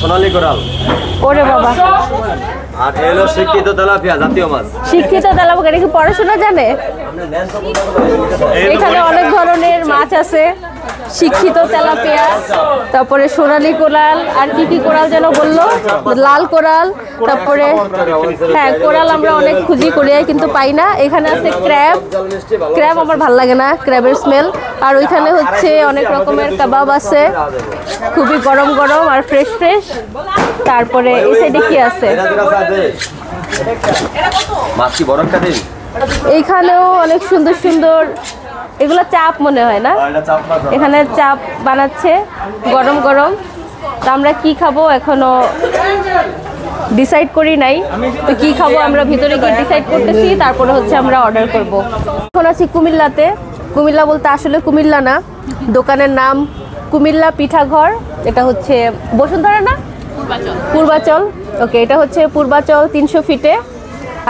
সোনালী coral. ওরে বাবা, আর এলো শিক্ষিত তেলাপিয়া, জাতীয় মাছ। শিক্ষিত তেলাপিয়া, এটা কি পড়াশোনা জানে? এখানে অনেক ধরনের মাছ আছে, শিক্ষিত তেলাপিয়া, তারপরে সোনালী কোরাল, আর কি কি কোরাল যেন বললো, লাল কোরাল, তারপরে হ্যাঁ কোরাল আমরা অনেক খুঁজি কোরিয়ায় কিন্তু পাই না। এখানে আছে ক্র্যাব, ক্র্যাব আমার ভাল লাগে না, ক্র্যাবের স্মেল। আর ওইখানে হচ্ছে অনেক রকমের কাবাব আছে, খুবই গরম গরম আর ফ্রেশ ফ্রেশ। তারপরে এই সাইডে কি আছে, এইখানেও অনেক সুন্দর সুন্দর, এগুলো চাপ মনে হয় না, এখানে চাপ বানাচ্ছে গরম গরম। তো আমরা কি খাবো এখনো ডিসাইড করি নাই, তো কি খাবো আমরা ভিতরে গিয়ে ডিসাইড করতেছি, তারপরে হচ্ছে আমরা অর্ডার করব। এখন আছি কুমিল্লাতে, কুমিল্লা বলতে আসলে কুমিল্লা না, দোকানের নাম কুমিল্লা পিঠাঘর। এটা হচ্ছে বসুন্ধরা না, পূর্বাচল। ওকে, এটা হচ্ছে পূর্বাচল 300 ফিটে।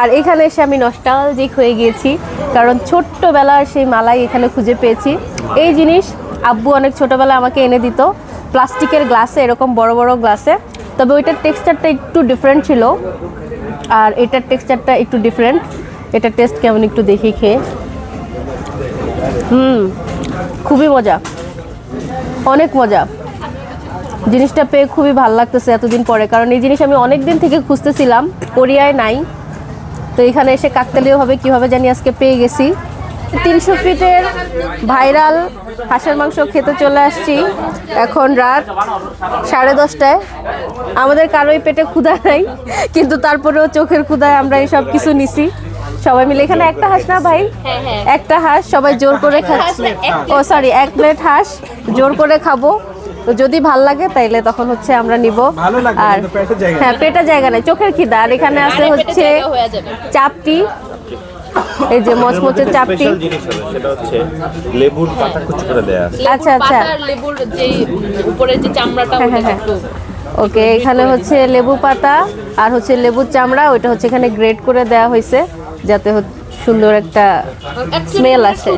আর এখানে এসে আমি নস্টালজিক হয়ে গিয়েছি, কারণ ছোট্টবেলার সেই মালাই এখানে খুঁজে পেয়েছি। এই জিনিস আব্বু অনেক ছোটোবেলায় আমাকে এনে দিত, প্লাস্টিকের গ্লাসে, এরকম বড় বড় গ্লাসে। তবে ওইটার টেক্সচারটা একটু ডিফারেন্ট ছিল, আর এটার টেক্সচারটা একটু ডিফারেন্ট। এটার টেস্ট কেমন একটু দেখি খেয়ে। খুবই মজা, অনেক মজা। জিনিসটা পেয়ে খুবই ভালো লাগতেছে এতদিন পরে, কারণ এই জিনিস আমি অনেক দিন থেকে খুঁজতেছিলাম, কোরিয়ায় নাই। তো এখানে এসে কাকতালীয়ভাবে কীভাবে জানি আজকে পেয়ে গেছি। 300 ফিটের ভাইরাল হাঁসের মাংস খেতে চলে আসছি। এখন রাত 10:30। আমাদের কারোই পেটে ক্ষুধা নাই, কিন্তু তারপরেও চোখের ক্ষুধায় আমরা এইসব কিছু নিছি সবাই মিলে। এখানে একটা হাঁস না ভাই, একটা হাঁস সবাই জোর করে খাচ্ছি। ও সরি, 1 প্লেট হাঁস জোর করে খাবো। তো যদি ভাল লাগে তাইলে তখন হচ্ছে আমরা নিব। আর হ্যাঁ, পেটে জায়গা নাই, চোখের খিদা। আর এখানে আছে হচ্ছে চাপটি, এই যে মচমচে চাপটি, সেটা হচ্ছে লেবুর পাতা কুচি করে দেয়া আছে। আচ্ছা আচ্ছা, লেবুর যে উপরে যে চামড়াটা একটু। ওকে, এখানে হচ্ছে লেবু পাতা আর হচ্ছে লেবুর চামড়া, ওইটা হচ্ছে এখানে গ্রেট করে দেওয়া হয়েছে যাতে সুন্দর একটা স্মেল আসে।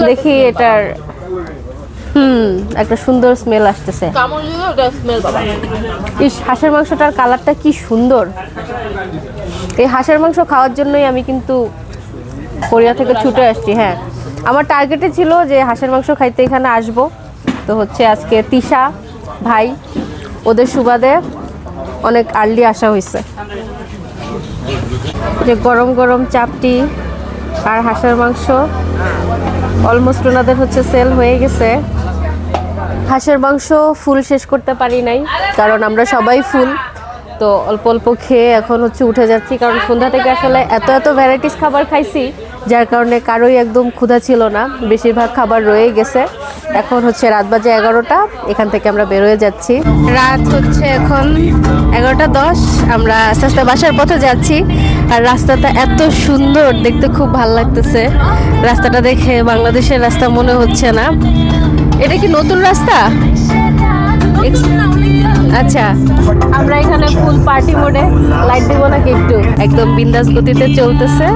দেখি এটার একটা সুন্দর স্মেল আসতেছে। ইস, হাঁসের মাংসটার কালারটা কি সুন্দর। এই হাঁসের মাংস খাওয়ার জন্যই আমি কিন্তু কোরিয়া থেকে ছুটে আসছি। হ্যাঁ, আমার টার্গেটে ছিল যে হাঁসের মাংস খাইতে এখানে আসব। তো হচ্ছে আজকে তিশা ভাই ওদের সুবাদে অনেক আর্লি আসা হয়েছে। যে গরম গরম চাপটি আর হাঁসের মাংস অলমোস্ট ওনাদের হচ্ছে সেল হয়ে গেছে। হাঁসের মাংস ফুল শেষ করতে পারি নাই, কারণ আমরা সবাই ফুল। তো অল্প অল্প খেয়ে এখন হচ্ছে উঠে যাচ্ছি, কারণ সন্ধ্যা থেকে আসলে এত এত ভ্যারাইটিস খাবার খাইছি, যার কারণে কারোই একদম ক্ষুধা ছিল না, বেশিরভাগ খাবার রয়ে গেছে। এখন হচ্ছে রাত বাজে 11টা, এখান থেকে আমরা বেরোয় যাচ্ছি। রাত হচ্ছে এখন 11:10, আমরা আস্তে আস্তে বাসার পথে যাচ্ছি। আর রাস্তাটা এত সুন্দর, দেখতে খুব ভালো লাগতেছে। রাস্তাটা দেখে বাংলাদেশের রাস্তা মনে হচ্ছে না। এটা কি নতুন রাস্তা? আচ্ছা, আমরা এখানে ফুল পার্টি মোডে, লাইট দিব নাকি একটু, একদম বিন্দাস গতিতে চলতেছে।